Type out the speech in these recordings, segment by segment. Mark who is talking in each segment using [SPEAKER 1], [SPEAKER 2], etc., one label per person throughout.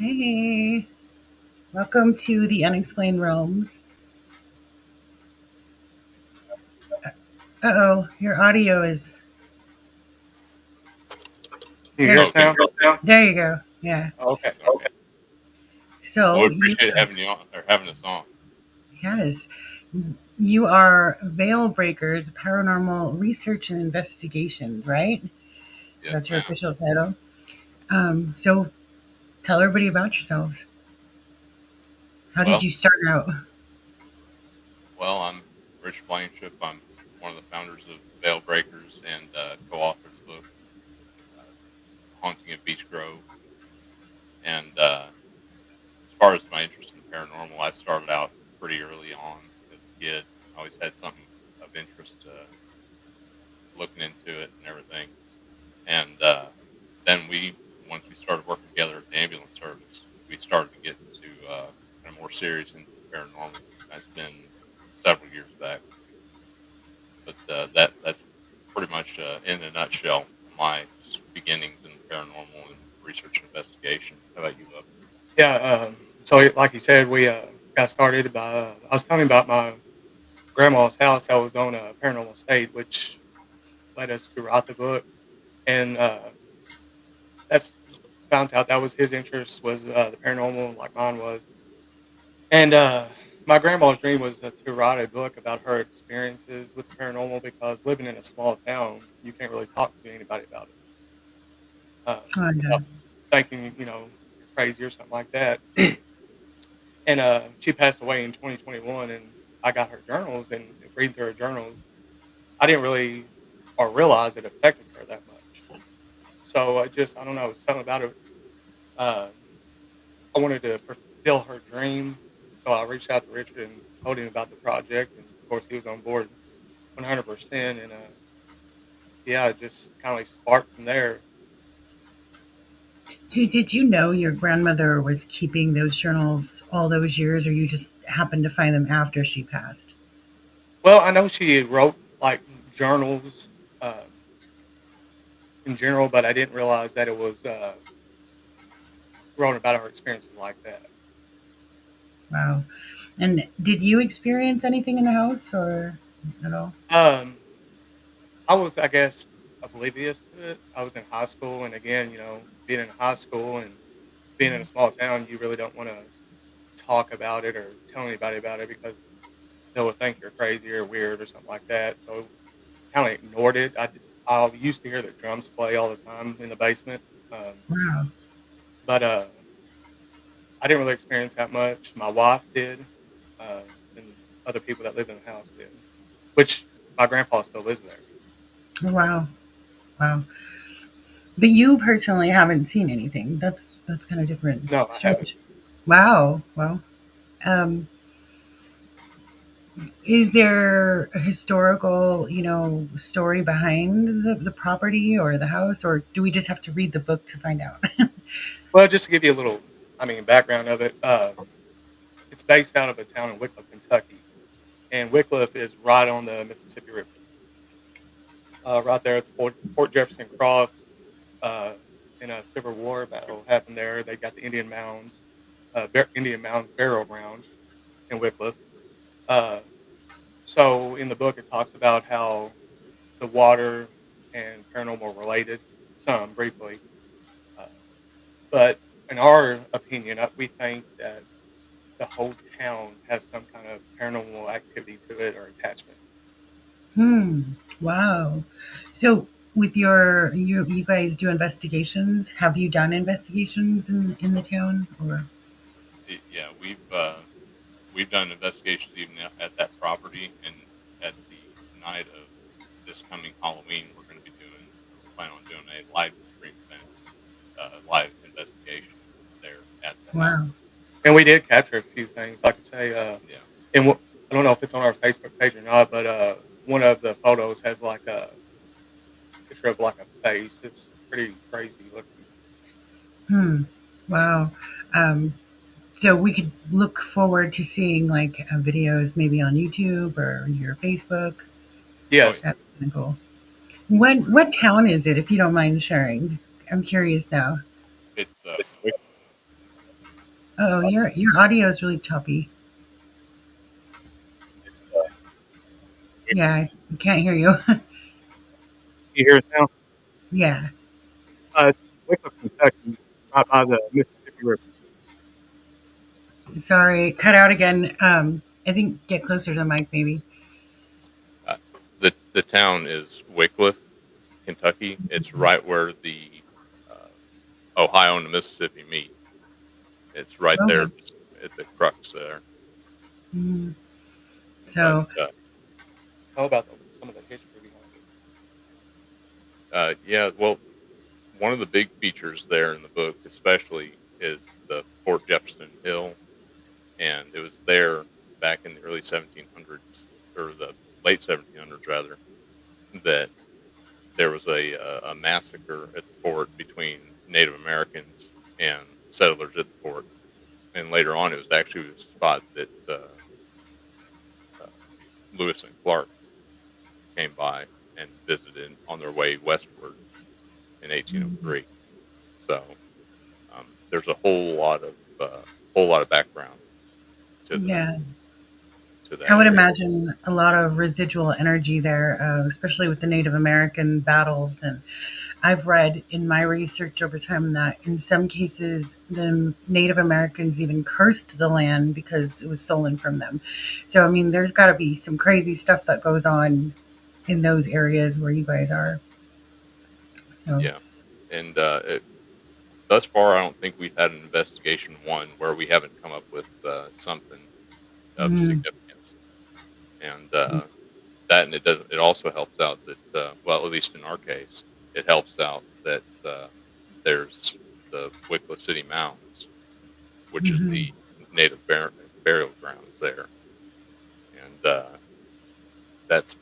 [SPEAKER 1] Hey, welcome to the Unexplained Realms. Uh-oh, your audio is
[SPEAKER 2] Can you
[SPEAKER 1] there.
[SPEAKER 2] hear us now?
[SPEAKER 1] There you go. Yeah.
[SPEAKER 2] Okay.
[SPEAKER 3] Okay. Well, we
[SPEAKER 1] So you,
[SPEAKER 3] appreciate having you on or having us on.
[SPEAKER 1] yes, you are Veil Breakers Paranormal Research and Investigations, right?
[SPEAKER 3] Yes,
[SPEAKER 1] That's your
[SPEAKER 3] ma'am.
[SPEAKER 1] official title. So tell everybody about yourselves. How did
[SPEAKER 3] Well,
[SPEAKER 1] you start out?
[SPEAKER 3] I'm Rich Blankenship. I'm one of the founders of Veil Breakers and co-authored the book uh, Haunting of Beech Grove. And as far as my interest in the paranormal, I started out pretty early on as a kid. I always had something of interest looking into it and everything. And then once we started working together at the ambulance service, we started to get into kind of more serious into the paranormal. That's been several years back, but that's pretty much in a nutshell my beginnings in paranormal and research and investigation. How about you, Love?
[SPEAKER 2] Yeah. So, like you said, we got started by. I was telling you about my grandma's house that was on a paranormal state, which led us to write the book, and that's found out that was his interest was the paranormal, like mine was, and my grandma's dream was to write a book about her experiences with the paranormal because living in a small town, you can't really talk to anybody about it
[SPEAKER 1] Oh,
[SPEAKER 2] without
[SPEAKER 1] no.
[SPEAKER 2] thinking you're crazy or something like that. And she passed away in 2021, and I got her journals and reading through her journals, I didn't really or realize it affected her that much. So I don't know, something about it. Uh, I wanted to fulfill her dream, so I reached out to Richard and told him about the project, and of course he was on board 100%. And yeah, it just kind of like sparked from there.
[SPEAKER 1] So did you know your grandmother was keeping those journals all those years, or you just happened to find them after she passed?
[SPEAKER 2] Well, I know she wrote like journals um, in general, but I didn't realize that it was wrote about her experiences like that.
[SPEAKER 1] Wow. And did you experience anything in the house or at all?
[SPEAKER 2] Um, I was, I guess, oblivious to it. I was in high school, and again, being in high school and being in a small town, you really don't want to talk about it or tell anybody about it because they will think you're crazy or weird or something like that. So, kind of ignored it. I used to hear the drums play all the time in the basement,
[SPEAKER 1] Wow.
[SPEAKER 2] but I didn't really experience that much. My wife did, uh, and other people that lived in the house did, which my grandpa still lives there.
[SPEAKER 1] Wow. Wow. But you personally haven't seen anything. That's kind of different.
[SPEAKER 2] No, I haven't.
[SPEAKER 1] Strange. Wow. Wow. Um, is there a historical, story behind the property or the house, or do we just have to read the book to find out?
[SPEAKER 2] Well, just to give you a little, background of it, it's based out of a town in Wickliffe, Kentucky, and Wickliffe is right on the Mississippi River. Right there, it's Fort Jefferson Cross. Uh, in a Civil War battle happened there. They got the Indian Mounds burial ground in Wickliffe. Uh, so in the book, it talks about how the water and paranormal related, some briefly, uh, but in our opinion, we think that the whole town has some kind of paranormal activity to it or attachment.
[SPEAKER 1] Hmm. Wow. So with you guys do investigations. Have you done investigations in the town or?
[SPEAKER 3] Yeah, we've done investigations even at that property, and at the night of this coming Halloween, we're planning on doing a live stream event, live investigation there at the house.
[SPEAKER 1] Wow.
[SPEAKER 2] And we did capture a few things, like I say,
[SPEAKER 3] Yeah.
[SPEAKER 2] and I don't know if it's on our Facebook page or not, but one of the photos has like a picture of like a face. It's pretty crazy looking.
[SPEAKER 1] Hmm. Wow. Um, so we could look forward to seeing like videos maybe on YouTube or your Facebook.
[SPEAKER 3] Oh yeah.
[SPEAKER 2] Yes.
[SPEAKER 1] That's kind of cool. What town is it, if you don't mind sharing? I'm curious now.
[SPEAKER 3] It's Wick.
[SPEAKER 1] Oh, your audio is really choppy. Yeah, I can't hear you.
[SPEAKER 2] You hear us now?
[SPEAKER 1] Yeah.
[SPEAKER 2] It's Wycliffe, Kentucky, right by the Mississippi River.
[SPEAKER 1] Sorry, cut out again. I think get closer to the mic, maybe.
[SPEAKER 3] Uh, the town is Wycliffe, Kentucky. It's right where the uh, Ohio and the Mississippi meet. It's right there
[SPEAKER 1] Okay.
[SPEAKER 3] at the crux there.
[SPEAKER 1] Mm,
[SPEAKER 3] But
[SPEAKER 1] so,
[SPEAKER 2] Tell about some of the history behind it.
[SPEAKER 3] yeah, well, one of the big features there in the book, especially, is the Fort Jefferson Hill, and it was there back in the early 1700s or the late 1700s rather that there was a massacre at the fort between Native Americans and settlers at the fort, and later on it was actually a spot that uh, Lewis and Clark came by and visited on their way westward in
[SPEAKER 1] mm,
[SPEAKER 3] 1803. So there's a whole lot of background to the
[SPEAKER 1] yeah.
[SPEAKER 3] to
[SPEAKER 1] I
[SPEAKER 3] that
[SPEAKER 1] would
[SPEAKER 3] area.
[SPEAKER 1] imagine a lot of residual energy there, especially with the Native American battles. And I've read in my research over time that in some cases, the Native Americans even cursed the land because it was stolen from them. So, I mean, there's got to be some crazy stuff that goes on in those areas where you guys are. So,
[SPEAKER 3] Yeah, and thus far, I don't think we've had an investigation one where we haven't come up with something of
[SPEAKER 1] mm,
[SPEAKER 3] significance, and that and it doesn't. It also helps out that well, at least in our case, it helps out that there's the Wycliffe City Mounds, which is
[SPEAKER 1] mhm.
[SPEAKER 3] the native burial grounds there, and that's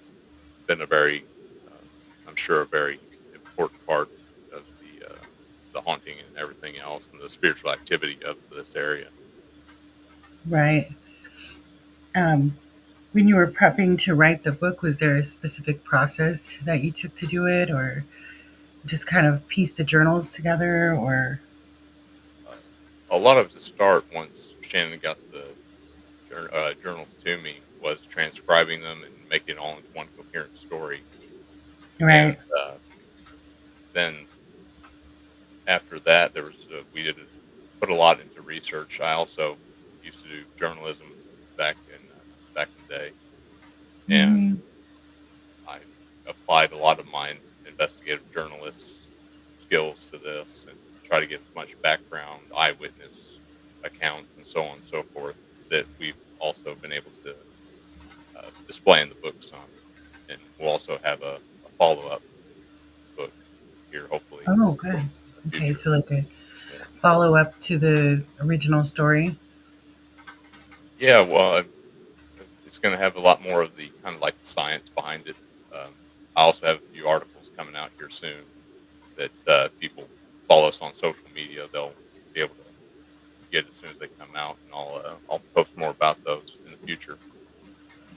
[SPEAKER 3] been a very, uh, I'm sure, a very important part of the haunting and everything else, and the spiritual activity of this area.
[SPEAKER 1] Right. Um, when you were prepping to write the book, was there a specific process that you took to do it, or just kind of piece the journals together, or?
[SPEAKER 3] Uh, a lot of the start once Shannon got the journals to me was transcribing them and making it all into one coherent story. And
[SPEAKER 1] Right.
[SPEAKER 3] then after that, there was we did put a lot into research. I also used to do journalism back in the day, and
[SPEAKER 1] Mhm.
[SPEAKER 3] I applied a lot of my investigative journalist skills to this and try to get as much background, eyewitness accounts, and so on and so forth that we've also been able to display in the book some. And we'll also have a follow up book here, hopefully,
[SPEAKER 1] Oh, good.
[SPEAKER 3] in the
[SPEAKER 1] Okay,
[SPEAKER 3] future.
[SPEAKER 1] so like a
[SPEAKER 3] Yeah,
[SPEAKER 1] follow up to the original story.
[SPEAKER 3] yeah well, it's going to have a lot more of the kind of like the science behind it. Um, I also have a few articles coming out here soon that people follow us on social media. They'll be able to get as soon as they come out, and I'll post more about those in the future.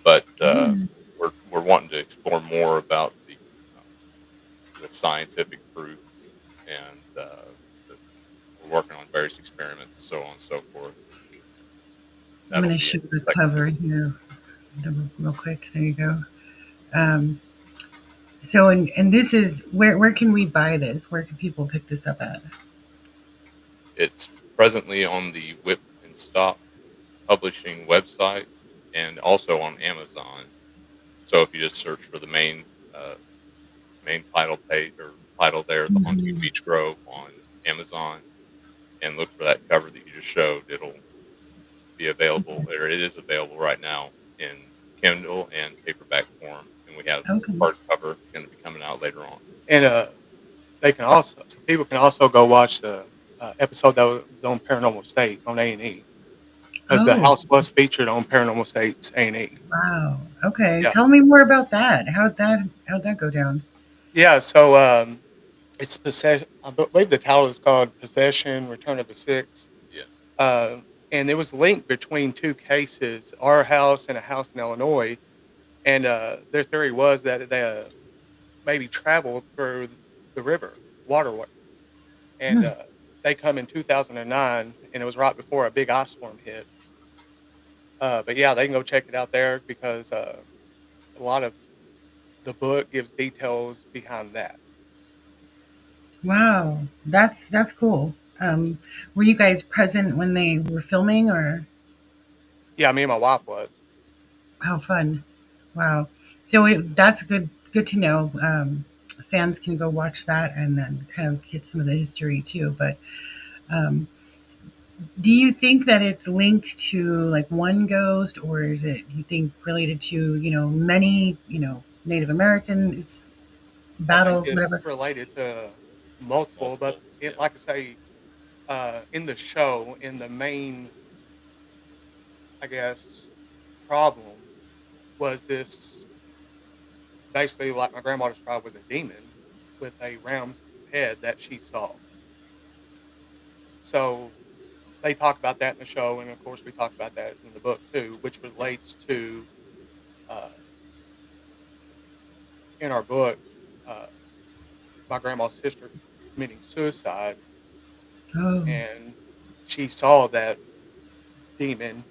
[SPEAKER 3] But
[SPEAKER 1] Mm.
[SPEAKER 3] we're wanting to explore more about the scientific proof, and we're working on various experiments, so on and so forth.
[SPEAKER 1] I'm going
[SPEAKER 3] That'll
[SPEAKER 1] to
[SPEAKER 3] be in
[SPEAKER 1] show the
[SPEAKER 3] the second book.
[SPEAKER 1] cover here real quick. There you go. Um, so, and this is where can we buy this? Where can people pick this up at?
[SPEAKER 3] It's presently on the Whip and Stop publishing website and also on Amazon. So if you just search for the main title page or title there, The Haunting of
[SPEAKER 1] Mhm.
[SPEAKER 3] Beech Grove on Amazon, and look for that cover that you just showed, it'll be available, or it is available right now in Kindle and paperback form, and we have
[SPEAKER 1] Okay.
[SPEAKER 3] hardcover going to be coming out later on.
[SPEAKER 2] And they can also, so people can also go watch the episode that was on Paranormal State on A&E because the
[SPEAKER 1] Oh,
[SPEAKER 2] house was featured on Paranormal State's A&E.
[SPEAKER 1] wow. Okay.
[SPEAKER 2] Yeah,
[SPEAKER 1] Tell me more about that. How'd that go down?
[SPEAKER 2] yeah. So it's possession. I believe the title is called Possession: Return of the Six.
[SPEAKER 3] Yeah,
[SPEAKER 2] Uh, and there was a link between two cases, our house and a house in Illinois. And their theory was that they maybe traveled through the river waterway, and
[SPEAKER 1] Hmm.
[SPEAKER 2] they come in 2009, and it was right before a big ice storm hit. But yeah, they can go check it out there because a lot of the book gives details behind that.
[SPEAKER 1] Wow, that's cool. Were you guys present when they were filming, or
[SPEAKER 2] Yeah, me and my wife was.
[SPEAKER 1] how fun? Wow. So that's good to know. Fans can go watch that and then kind of get some of the history too. But um, do you think that it's linked to like one ghost, or is it you think related to many Native Americans
[SPEAKER 2] I think
[SPEAKER 1] battles,
[SPEAKER 2] it's
[SPEAKER 1] whatever?
[SPEAKER 2] related to multiple, but
[SPEAKER 3] Multiple.
[SPEAKER 2] it,
[SPEAKER 3] Yeah.
[SPEAKER 2] like I say, in the show, in the main, I guess, problem was this basically like my grandma described was a demon with a ram's head that she saw. So they talk about that in the show, and of course we talk about that in the book too, which relates to uh, in our book uh, my grandma's sister committing suicide,
[SPEAKER 1] Oh,
[SPEAKER 2] and she saw that demon,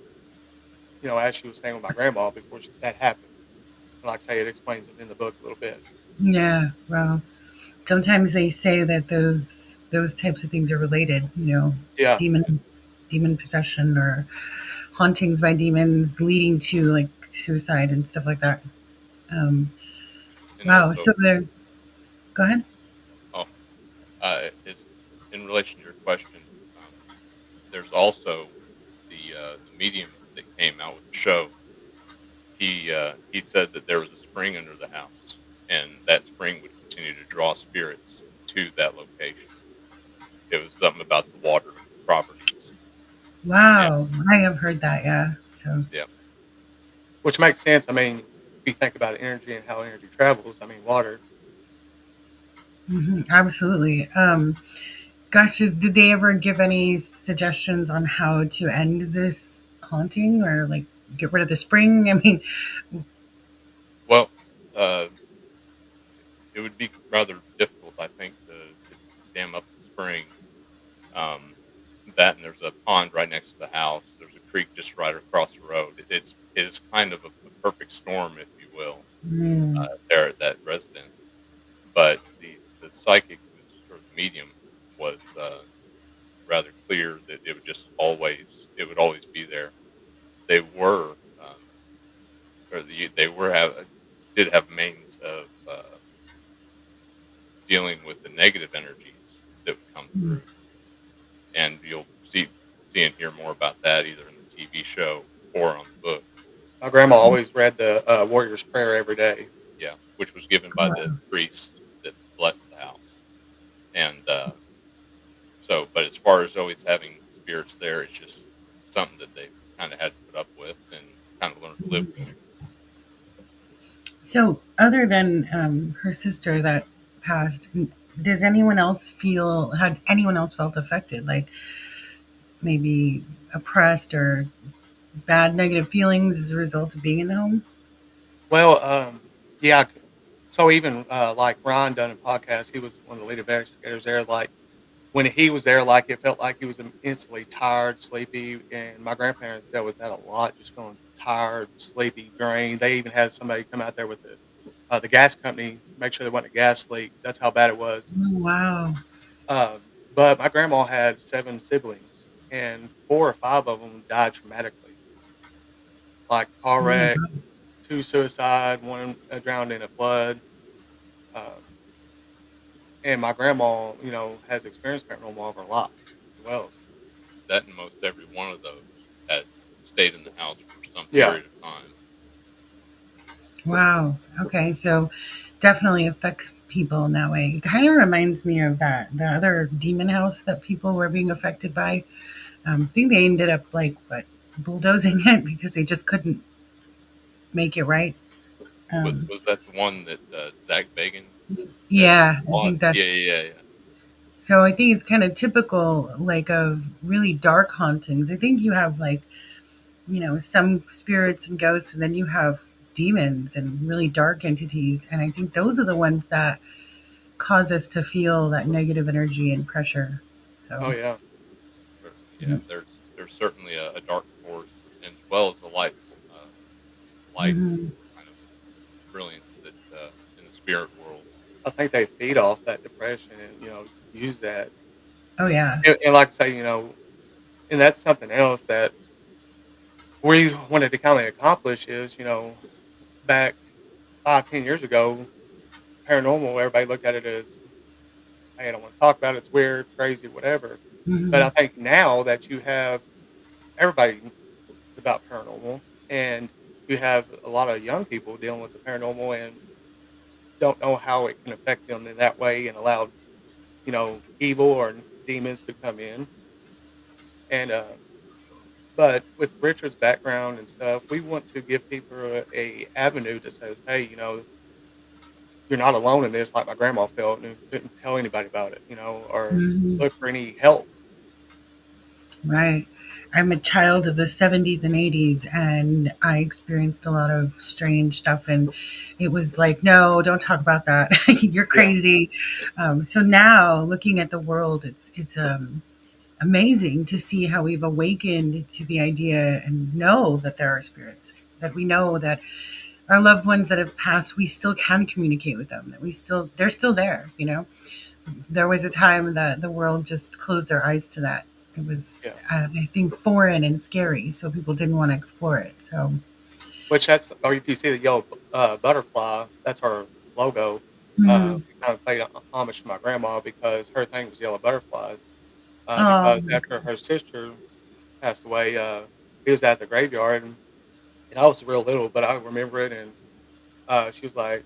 [SPEAKER 2] as she was staying with my grandma before that happened. And like I say, it explains it in the book a little bit.
[SPEAKER 1] yeah. Well, sometimes they say that those types of things are related.
[SPEAKER 2] Yeah,
[SPEAKER 1] Demon possession or hauntings by demons leading to like suicide and stuff like that. Um,
[SPEAKER 3] And
[SPEAKER 1] wow.
[SPEAKER 3] also,
[SPEAKER 1] So there. Go ahead.
[SPEAKER 3] oh, is in relation to your question. Um, there's also the medium that came out with the show. He said that there was a spring under the house, and that spring would continue to draw spirits to that location. It was something about the water properties. And
[SPEAKER 1] Wow, I have heard that. Yeah. So
[SPEAKER 3] yeah,
[SPEAKER 2] which makes sense. I mean, if you think about energy and how energy travels, I mean, water.
[SPEAKER 1] absolutely. Gosh, did they ever give any suggestions on how to end this haunting or like get rid of the spring? I mean,
[SPEAKER 3] well, uh, it would be rather difficult, I think, to dam up the spring. Um, that and there's a pond right next to the house. There's a creek just right across the road. It is kind of a perfect storm, if you will,
[SPEAKER 1] mm,
[SPEAKER 3] there at that residence. But the psychic or the medium was rather clear that it would always be there. They were or they were did have means of dealing with the negative energies that would come
[SPEAKER 1] mm.
[SPEAKER 3] through, and you'll see and hear more about that either in the TV show or on the book.
[SPEAKER 2] My grandma always read the Warrior's Prayer every day.
[SPEAKER 3] Yeah, which was given by the priest that blessed the house, and but as far as always having spirits there, it's just something that they kind of had to put up with and kind of learn to live with.
[SPEAKER 1] So, other than her sister that passed, does anyone else feel had anyone else felt affected, like maybe oppressed or bad negative feelings as a result of being in the home?
[SPEAKER 2] Well, yeah. So even like Ron done a podcast, he was one of the lead investigators there. Like when he was there, like it felt like he was instantly tired, sleepy, and my grandparents dealt with that a lot, just feeling tired, sleepy, drained. They even had somebody come out there with the gas company, make sure there wasn't a gas leak. That's how bad it was.
[SPEAKER 1] Oh, wow.
[SPEAKER 2] But my grandma had 7 siblings, and 4 or 5 of them died traumatically, like car
[SPEAKER 1] Oh my
[SPEAKER 2] wreck,
[SPEAKER 1] god.
[SPEAKER 2] 2 suicide, 1 drowned in a flood. Um, and my grandma, has experienced paranormal all of her life as well.
[SPEAKER 3] That and most every one of those had stayed in the house for some
[SPEAKER 2] Yeah.
[SPEAKER 3] period of time.
[SPEAKER 1] Wow. Okay. So definitely affects people in that way. It kind of reminds me of the other demon house that people were being affected by. I think they ended up like what bulldozing it because they just couldn't make it right.
[SPEAKER 3] Was
[SPEAKER 1] Um,
[SPEAKER 3] was that the one that Zach Bagans had
[SPEAKER 1] yeah, I
[SPEAKER 3] bought?
[SPEAKER 1] think that.
[SPEAKER 3] Yeah, yeah, yeah,
[SPEAKER 1] So I think it's kind of typical, like of really dark hauntings. I think you have like some spirits and ghosts, and then you have demons and really dark entities, and I think those are the ones that cause us to feel that negative energy and pressure.
[SPEAKER 2] Oh
[SPEAKER 1] So,
[SPEAKER 2] yeah.
[SPEAKER 3] Certainly, yeah. There's certainly a dark force, and as well as a light
[SPEAKER 1] mhm.
[SPEAKER 3] kind of brilliance that in the spirit world.
[SPEAKER 2] I think they feed off that depression and use that.
[SPEAKER 1] Oh yeah.
[SPEAKER 2] And like I say, and that's something else that we wanted to kind of accomplish is back 5, 10 years ago, paranormal, everybody looked at it as, hey, I don't want to talk about it. It's weird, crazy, whatever. But I
[SPEAKER 1] Mhm.
[SPEAKER 2] think now that you have everybody is about paranormal, and you have a lot of young people dealing with the paranormal and don't know how it can affect them in that way and allow evil or demons to come in. And but with Richard's background and stuff, we want to give people a avenue that says, hey, you're not alone in this, like my grandma felt and couldn't tell anybody about it, or
[SPEAKER 1] Mhm.
[SPEAKER 2] look for any help.
[SPEAKER 1] Right. I'm a child of the 70s and 80s, and I experienced a lot of strange stuff. And it was like, no, don't talk about that. You're
[SPEAKER 2] Yeah.
[SPEAKER 1] crazy. So now, looking at the world, it's amazing to see how we've awakened to the idea and know that there are spirits. That we know that our loved ones that have passed, we still can communicate with them. That they're still there. There was a time that the world just closed their eyes to that. It was,
[SPEAKER 2] Yeah.
[SPEAKER 1] I think, foreign and scary, so people didn't want to explore it. So,
[SPEAKER 2] Which that's or if you see the yellow, butterfly, that's our logo.
[SPEAKER 1] mm,
[SPEAKER 2] We kind of played homage to my grandma because her thing was yellow butterflies, because
[SPEAKER 1] oh,
[SPEAKER 2] after her sister passed away, he was at the graveyard, and I was real little, but I remember it, and, she was like,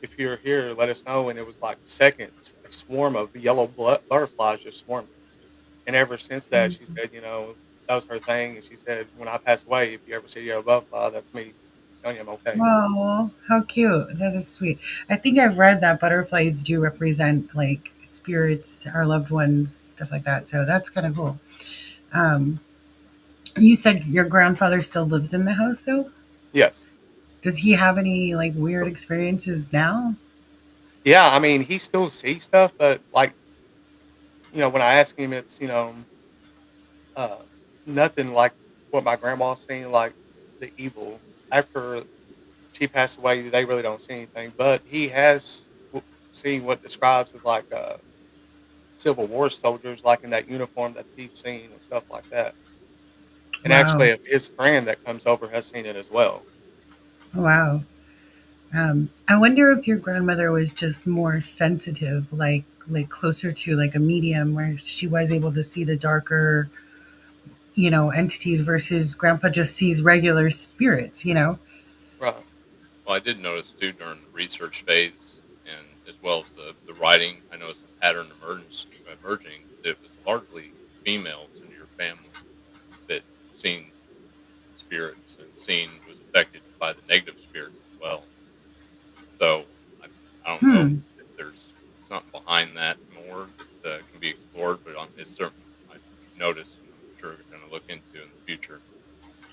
[SPEAKER 2] "If you're here, let us know," and it was, like, seconds, a swarm of yellow butterflies just swarmed us, and ever since that, she said, that was her thing, and she said, "When I pass away, if you ever see a yellow butterfly, that's me telling you I'm okay."
[SPEAKER 1] wow, how cute! That is sweet. I think I've read that butterflies do represent like spirits, our loved ones, stuff like that. So that's kind of cool. Um, you said your grandfather still lives in the house, though.
[SPEAKER 2] Yes.
[SPEAKER 1] Does he have any like weird experiences now?
[SPEAKER 2] Yeah, I mean, he still sees stuff, but, like, when I ask him, it's, uh, nothing like what my grandma seen, like the evil. After she passed away, they really don't see anything, but he has seen what describes as like Civil War soldiers, like in that uniform that he's seen and stuff like that. And
[SPEAKER 1] Wow,
[SPEAKER 2] actually, his friend that comes over has seen it as well.
[SPEAKER 1] wow. I wonder if your grandmother was just more sensitive, like closer to like a medium, where she was able to see the darker, entities versus grandpa just sees regular spirits.
[SPEAKER 2] Right.
[SPEAKER 3] Well, I did notice too during the research phase, and as well as the writing, I noticed a pattern emerging that it was largely females in your family that seen spirits and seen was affected by the negative spirits as well. So I don't know
[SPEAKER 1] Hmm.
[SPEAKER 3] if there's something behind that more that can be explored, but it's certain I noticed, and I'm sure going to look into in the future.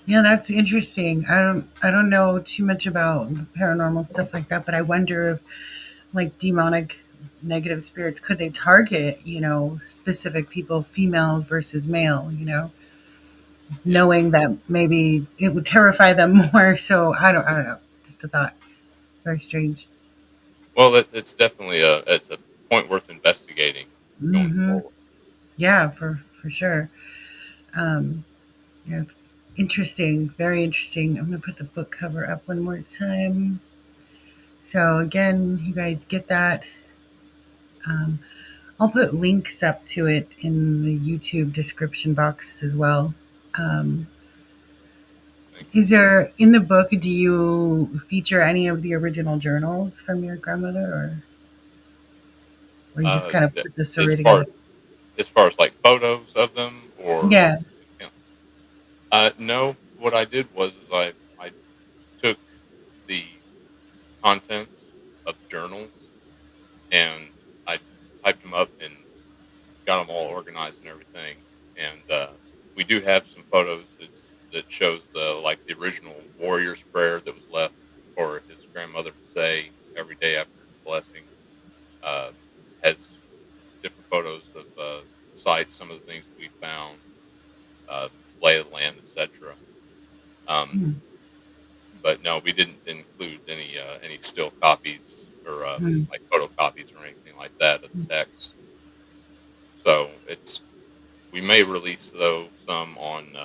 [SPEAKER 1] Yeah, that's interesting. I don't know too much about paranormal stuff like that, but I wonder if like demonic negative spirits could they target, specific people, female versus male,
[SPEAKER 3] Yeah.
[SPEAKER 1] knowing that maybe it would terrify them more. So I don't know. Just a thought. Very strange.
[SPEAKER 3] Well, it's definitely it's a point worth investigating going
[SPEAKER 1] Hmm.
[SPEAKER 3] forward.
[SPEAKER 1] Yeah, for sure. Um, yeah, it's interesting, very interesting. I'm gonna put the book cover up one more time. So again, you guys get that. Um, I'll put links up to it in the YouTube description box as well. Um,
[SPEAKER 3] Thank you.
[SPEAKER 1] is there in the book? Do you feature any of the original journals from your grandmother, or you just kind of
[SPEAKER 3] Yeah,
[SPEAKER 1] put the story
[SPEAKER 3] as far
[SPEAKER 1] together?
[SPEAKER 3] as far as like photos of them or
[SPEAKER 1] Yeah.
[SPEAKER 3] you know, no, what I did was is I took the contents of the journals and I typed them up and got them all organized and everything. And we do have some photos that shows the original warrior's prayer that was left for his grandmother to say every day after his blessing. Uh, has different photos of sites some of the things we found, uh, lay of the land, etc. Um,
[SPEAKER 1] Mm,
[SPEAKER 3] but no, we didn't include any still copies or
[SPEAKER 1] mm,
[SPEAKER 3] like photocopies or anything like that of
[SPEAKER 1] mm.
[SPEAKER 3] the text. So it's we may release though some on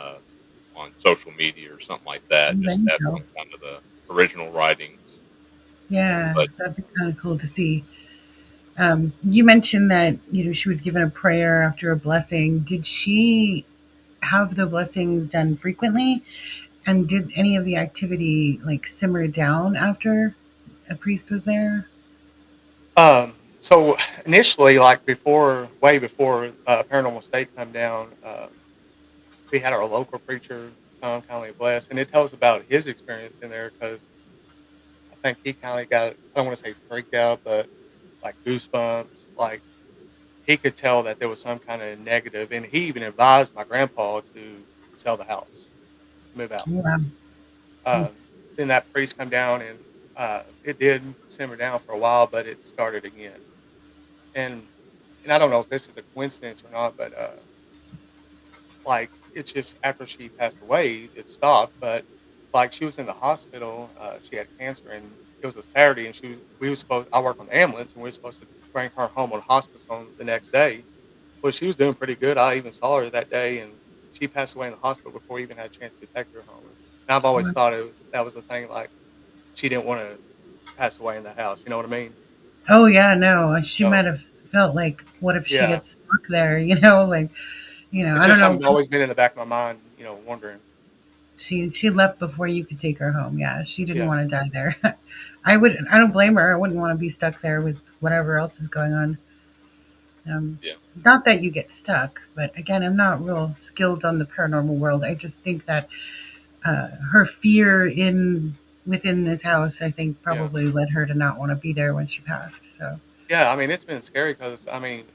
[SPEAKER 3] social media or something like that,
[SPEAKER 1] There
[SPEAKER 3] just
[SPEAKER 1] you
[SPEAKER 3] to have
[SPEAKER 1] go.
[SPEAKER 3] some kind of the original writings.
[SPEAKER 1] Yeah,
[SPEAKER 3] But
[SPEAKER 1] that'd be kind of cool to see. You mentioned that she was given a prayer after a blessing. Did she have the blessings done frequently? And did any of the activity like simmer down after a priest was there?
[SPEAKER 2] So initially, like before, way before Paranormal State come down, we had our local preacher kind of bless, and it tells about his experience in there because I think he kind of got, I don't want to say freaked out, but like goosebumps. Like he could tell that there was some kind of negative, and he even advised my grandpa to sell the house, move out.
[SPEAKER 1] Wow.
[SPEAKER 2] Then that priest come down, and it did simmer down for a while, but it started again. And and I don't know if this is a coincidence or not, but like it's just after she passed away, it stopped. But like she was in the hospital, she had cancer, and it was a Saturday, and we were supposed. I work on the ambulance, and we were supposed to bring her home on hospice on the next day. Well, she was doing pretty good. I even saw her that day, and she passed away in the hospital before we even had a chance to take her home. And I've always thought that was the thing. Like she didn't want to pass away in the house. You know what I mean?
[SPEAKER 1] Oh yeah, no. She
[SPEAKER 2] So
[SPEAKER 1] might have felt like, what if she
[SPEAKER 2] yeah,
[SPEAKER 1] gets stuck there? Like,
[SPEAKER 2] it's
[SPEAKER 1] I don't
[SPEAKER 2] just
[SPEAKER 1] know.
[SPEAKER 2] something that's always been in the back of my mind. Wondering.
[SPEAKER 1] She left before you could take her home. Yeah, she didn't
[SPEAKER 2] Yeah,
[SPEAKER 1] want to die there. I don't blame her. I wouldn't want to be stuck there with whatever else is going on. Um,
[SPEAKER 3] yeah,
[SPEAKER 1] Not that you get stuck, but again, I'm not real skilled on the paranormal world. I just think that her fear in within this house, I think,
[SPEAKER 2] yeah.
[SPEAKER 1] probably led her to not want to be there when she passed. So,
[SPEAKER 2] Yeah, I mean, it's been scary because I mean,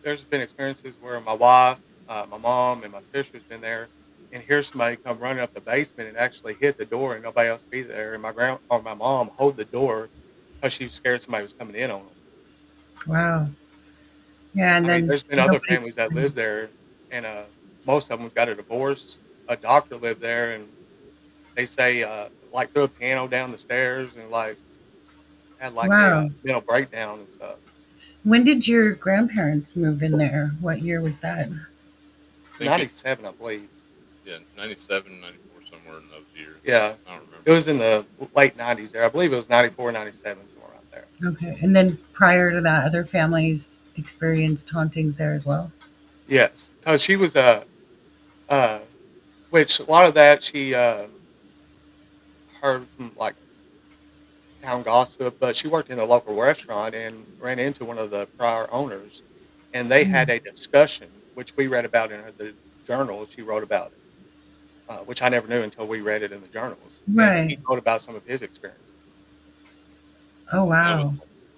[SPEAKER 2] there's been experiences where my wife, my mom, and my sister's been there, and hear somebody come running up the basement and actually hit the door, and nobody else be there, and my mom hold the door because she was scared somebody was coming in on them.
[SPEAKER 1] wow, yeah, and
[SPEAKER 2] I mean,
[SPEAKER 1] then
[SPEAKER 2] there's been other
[SPEAKER 1] nobody's.
[SPEAKER 2] families that lives there, and most of them's got a divorce. A doctor lived there, and they say like threw a piano down the stairs and like had like a
[SPEAKER 1] Wow.
[SPEAKER 2] mental breakdown and stuff.
[SPEAKER 1] When did your grandparents move in there? What year was that?
[SPEAKER 3] I think it's
[SPEAKER 2] 97, I believe.
[SPEAKER 3] yeah 97, 94, somewhere in those years.
[SPEAKER 2] Yeah.
[SPEAKER 3] I don't
[SPEAKER 2] It
[SPEAKER 3] remember.
[SPEAKER 2] was in the late 90s there. I believe it was 94, 97, somewhere around there.
[SPEAKER 1] Okay, and then prior to that, other families experienced hauntings there as well.
[SPEAKER 2] Yes, because she was uh, which a lot of that she heard from like town gossip, but she worked in a local restaurant and ran into one of the prior owners, and they had
[SPEAKER 1] Mm,
[SPEAKER 2] a discussion, which we read about in the journal. She wrote about it, which I never knew until we read it in the journals, and
[SPEAKER 1] right.
[SPEAKER 2] he told about some of his experiences.
[SPEAKER 1] Oh
[SPEAKER 3] That was
[SPEAKER 1] wow.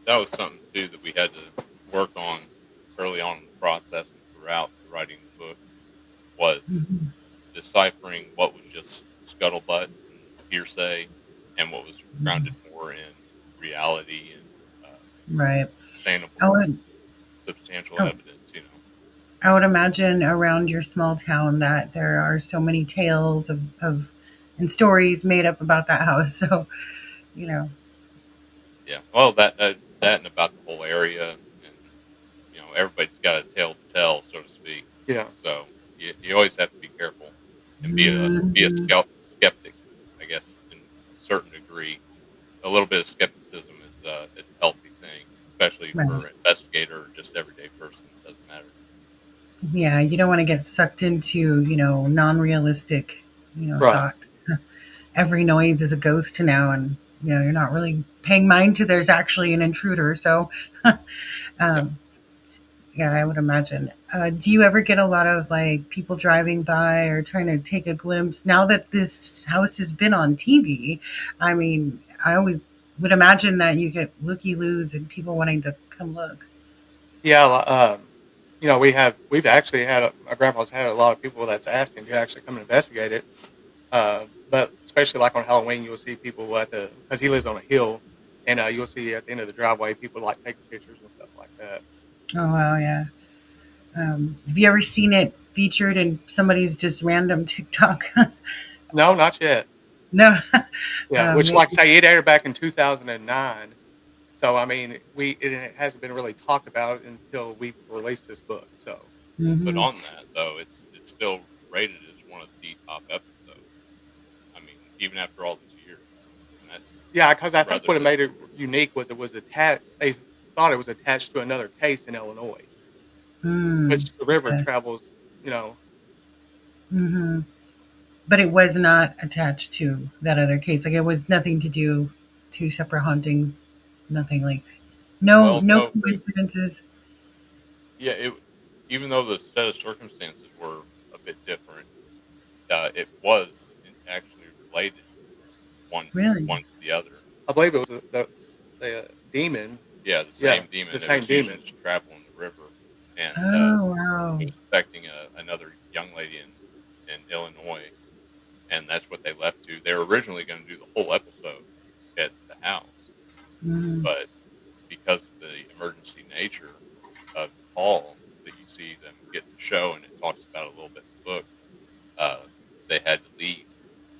[SPEAKER 3] that was something too that we had to work on early on in the process and throughout the writing the book was
[SPEAKER 1] Mhm.
[SPEAKER 3] deciphering what was just scuttlebutt and hearsay, and what was grounded more in reality and
[SPEAKER 1] Right. I
[SPEAKER 3] sustainable,
[SPEAKER 1] would.
[SPEAKER 3] substantial
[SPEAKER 1] Oh,
[SPEAKER 3] evidence.
[SPEAKER 1] I would imagine around your small town that there are so many tales of and stories made up about that house. So you know,
[SPEAKER 3] Yeah. Well, that and about the whole area, and everybody's got a tale to tell, so to speak.
[SPEAKER 2] Yeah,
[SPEAKER 3] So you always have to be careful and be a
[SPEAKER 1] Mhm.
[SPEAKER 3] skeptic, I guess, in a certain degree. A little bit of skepticism is a healthy thing, especially
[SPEAKER 1] Right.
[SPEAKER 3] for an investigator or just everyday person. It doesn't matter.
[SPEAKER 1] Yeah, you don't want to get sucked into non-realistic
[SPEAKER 2] right.
[SPEAKER 1] thoughts. Every noise is a ghost now, and you're not really paying mind to there's actually an intruder. So
[SPEAKER 3] Yeah.
[SPEAKER 1] um, yeah, I would imagine. Do you ever get a lot of like people driving by or trying to take a glimpse? Now that this house has been on TV, I mean, I always would imagine that you get looky loos and people wanting to come look.
[SPEAKER 2] Yeah, we've actually had my grandpa's had a lot of people that's asked him to actually come and investigate it. But especially like on Halloween, you'll see people because he lives on a hill, and you'll see at the end of the driveway people like taking pictures and stuff like that.
[SPEAKER 1] Oh wow, yeah. Have you ever seen it featured in somebody's just random TikTok?
[SPEAKER 2] No, not yet.
[SPEAKER 1] No.
[SPEAKER 2] Yeah, which,
[SPEAKER 1] Yeah.
[SPEAKER 2] like I say, it aired back in 2009. So, I mean, it hasn't been really talked about until we released this book. So,
[SPEAKER 3] But
[SPEAKER 1] Hmm.
[SPEAKER 3] on that though, it's still rated as one of the top episodes. I mean, even after all these years, and that's
[SPEAKER 2] yeah, because I think
[SPEAKER 3] rather
[SPEAKER 2] what it made it
[SPEAKER 3] significant.
[SPEAKER 2] unique was it was attached. They thought it was attached to another case in Illinois,
[SPEAKER 1] Mm.
[SPEAKER 2] which the river
[SPEAKER 1] Okay.
[SPEAKER 2] travels. You know,
[SPEAKER 1] Hmm. But it was not attached to that other case. Like it was nothing to do, two separate hauntings. Nothing like
[SPEAKER 3] Well,
[SPEAKER 1] no
[SPEAKER 3] no, it,
[SPEAKER 1] coincidences.
[SPEAKER 3] yeah, even though the set of circumstances were a bit different, it was actually related one
[SPEAKER 1] Really?
[SPEAKER 3] one to the other.
[SPEAKER 2] I believe it was the demon.
[SPEAKER 3] Yeah, the
[SPEAKER 2] Yeah,
[SPEAKER 3] same demon
[SPEAKER 2] the
[SPEAKER 3] that
[SPEAKER 2] same
[SPEAKER 3] was used
[SPEAKER 2] demon.
[SPEAKER 3] to travel in the river, and
[SPEAKER 1] Oh
[SPEAKER 3] it
[SPEAKER 1] wow.
[SPEAKER 3] was affecting another young lady in Illinois, and that's what they left to. They were originally going to do the whole episode at the house,
[SPEAKER 1] Mm.
[SPEAKER 3] but because of the emergency nature of the call that you see them get in the show, and it talks about it a little bit in the book, uh, they had to leave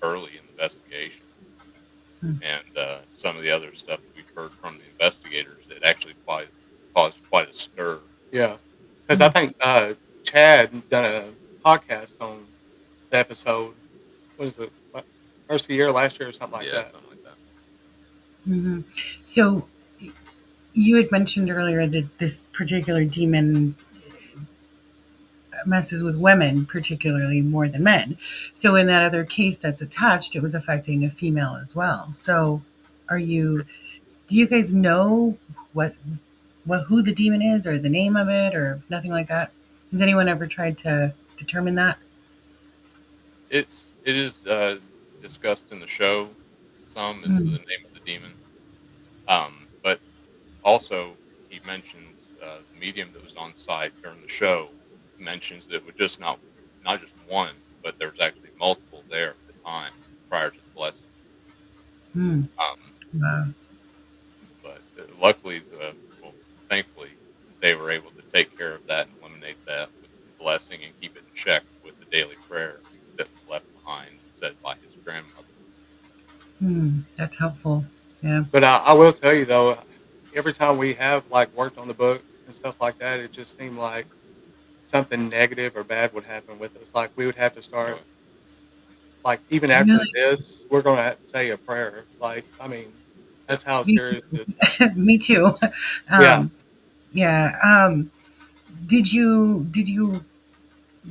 [SPEAKER 3] early in the investigation.
[SPEAKER 1] Mm.
[SPEAKER 3] And some of the other stuff that we've heard from the investigators, it actually caused quite a stir.
[SPEAKER 2] Yeah, because I
[SPEAKER 1] Mm.
[SPEAKER 2] think Chad done a podcast on the episode. What is it? First of the year, last year, or something like
[SPEAKER 3] Yeah,
[SPEAKER 2] that.
[SPEAKER 3] something like that.
[SPEAKER 1] Hmm. So you had mentioned earlier that this particular demon messes with women, particularly more than men. So in that other case that's attached, it was affecting a female as well. So are you? Do you guys know what who the demon is, or the name of it, or nothing like that? Has anyone ever tried to determine that?
[SPEAKER 3] It is discussed in the show. Some is the
[SPEAKER 1] Mm.
[SPEAKER 3] name of the demon, but also he mentions the medium that was on site during the show mentions that it was just not just one, but there's actually multiple there at the time prior to the blessing.
[SPEAKER 1] Mm.
[SPEAKER 3] Um,
[SPEAKER 1] Wow.
[SPEAKER 3] but luckily, well, thankfully, they were able to take care of that and eliminate that with the blessing and keep it in check with the daily prayer that was left behind and said by his grandmother.
[SPEAKER 1] Mm. That's helpful. Yeah.
[SPEAKER 2] But I will tell you though, every time we have like worked on the book and stuff like that, it just seemed like something negative or bad would happen with us. Like we would have to start,
[SPEAKER 3] So
[SPEAKER 2] like even after
[SPEAKER 1] Really?
[SPEAKER 2] this, we're going to have to say a prayer. Like I mean,
[SPEAKER 3] yeah,
[SPEAKER 2] that's how
[SPEAKER 1] Me
[SPEAKER 2] serious it's.
[SPEAKER 1] too. Me too.
[SPEAKER 2] Yeah.
[SPEAKER 1] Um, yeah. Did you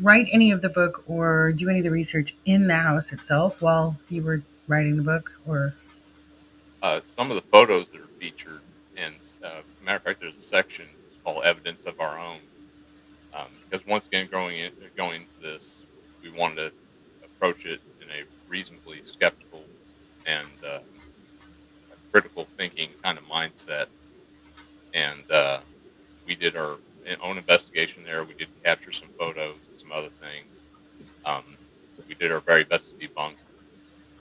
[SPEAKER 1] write any of the book or do any of the research in the house itself while you were writing the book? Or
[SPEAKER 3] some of the photos that are featured, and matter of fact, there's a section it's called "Evidence of Our Own," because once again, going into this, we wanted to approach it in a reasonably skeptical and a critical thinking kind of mindset. And we did our own investigation there. We did capture some photos and some other things. Um, we did our very best to debunk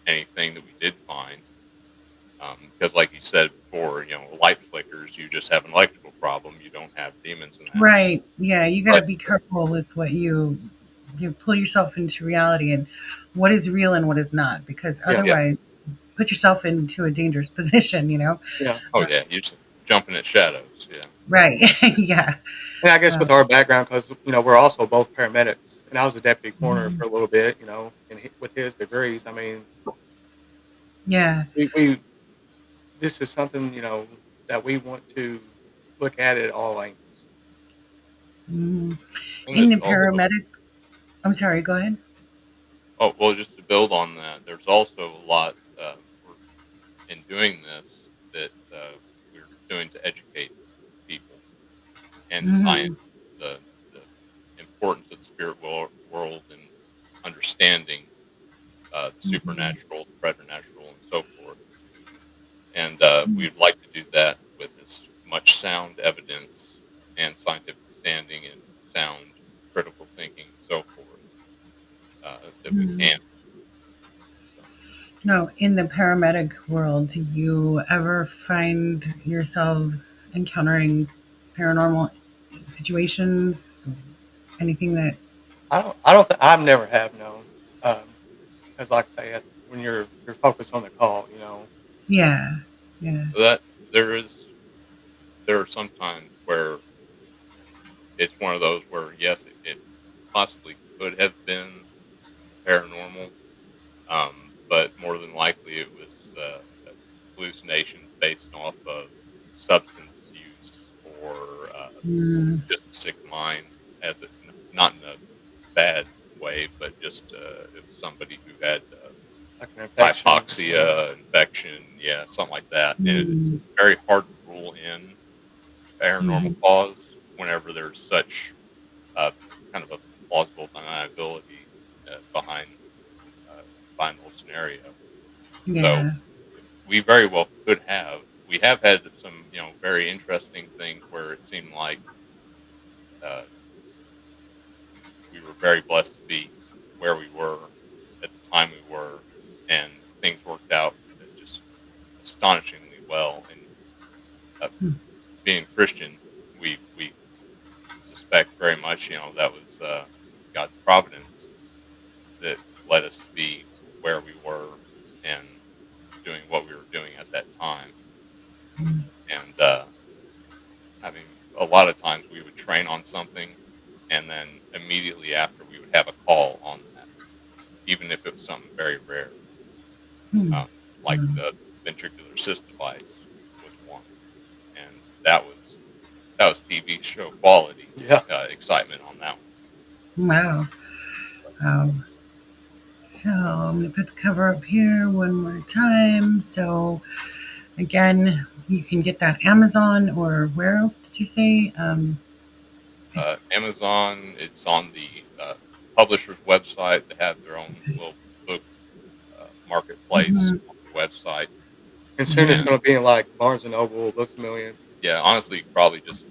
[SPEAKER 3] anything that we did find. Because, like you said before, light flickers. You just have an electrical problem. You don't have demons in the house.
[SPEAKER 1] right, yeah, you got to
[SPEAKER 3] But
[SPEAKER 1] be careful with what you pull yourself into reality and what is real and what is not, because
[SPEAKER 2] Yeah.
[SPEAKER 3] yeah,
[SPEAKER 1] otherwise, put yourself into a dangerous position.
[SPEAKER 2] Yeah.
[SPEAKER 3] oh yeah, you're just jumping at shadows. Yeah,
[SPEAKER 1] Right? Yeah.
[SPEAKER 2] And I guess
[SPEAKER 1] Uh,
[SPEAKER 2] with our background, because we're also both paramedics, and I was a deputy coroner
[SPEAKER 1] mhm.
[SPEAKER 2] for a little bit, and with his degrees, I mean,
[SPEAKER 1] Yeah.
[SPEAKER 2] we this is something that we want to look at it all angles.
[SPEAKER 1] Mhm.
[SPEAKER 3] and
[SPEAKER 1] In
[SPEAKER 3] there's
[SPEAKER 1] the
[SPEAKER 3] also
[SPEAKER 1] paramedic, I'm sorry. Go ahead.
[SPEAKER 3] oh well, just to build on that, there's also a lot in doing this that we're doing to educate people and tie
[SPEAKER 1] Hmm.
[SPEAKER 3] into the importance of the world and understanding the
[SPEAKER 1] Hmm.
[SPEAKER 3] supernatural, the preternatural, and so forth. And we'd like to do that with as much sound evidence and scientific standing and sound critical thinking and so forth that we
[SPEAKER 1] Hmm.
[SPEAKER 3] can. So,
[SPEAKER 1] No, in the paramedic world, do you ever find yourselves encountering paranormal situations? Anything that,
[SPEAKER 2] I've never have known. Because like I say, when you're focused on the call,
[SPEAKER 1] yeah, yeah.
[SPEAKER 3] That there is there are some times where it's one of those where yes, it possibly could have been paranormal, but more than likely it was hallucinations based off of substance use or
[SPEAKER 1] Mm,
[SPEAKER 3] just a sick mind, as it not in a bad way, but just it was somebody who had
[SPEAKER 2] like an infection or something.
[SPEAKER 3] hypoxia, infection, yeah, something like that. And
[SPEAKER 1] mm,
[SPEAKER 3] it's very hard to rule in paranormal
[SPEAKER 1] mhm.
[SPEAKER 3] cause whenever there's such uh, kind of a plausible deniability behind uh, behind the whole scenario. So
[SPEAKER 1] Yeah.
[SPEAKER 3] we very well could have. We have had some, very interesting things where it seemed like uh, we were very blessed to be where we were at the time we were, and things worked out just astonishingly well. And uh,
[SPEAKER 1] Mm,
[SPEAKER 3] being Christian, we suspect very much, that was God's providence that led us to be where we were and doing what we were doing at that time.
[SPEAKER 1] mm.
[SPEAKER 3] And I mean, a lot of times we would train on something, and then immediately after we would have a call on that, even if it was something very rare,
[SPEAKER 1] Hmm.
[SPEAKER 3] um, like
[SPEAKER 1] Hmm.
[SPEAKER 3] the ventricular assist device was one, and that was TV show quality
[SPEAKER 2] Yeah.
[SPEAKER 3] excitement on that one.
[SPEAKER 1] Wow. Wow. So I'm gonna put the cover up here one more time. So again, you can get that Amazon or where else did you say?
[SPEAKER 3] Amazon, it's on the publisher's website. They have their own little book marketplace
[SPEAKER 1] Mhm.
[SPEAKER 3] on their website.
[SPEAKER 2] And soon it's
[SPEAKER 3] And
[SPEAKER 1] Yeah.
[SPEAKER 2] going to be in like Barnes and Noble, Books a Million.
[SPEAKER 3] yeah, honestly, you could probably just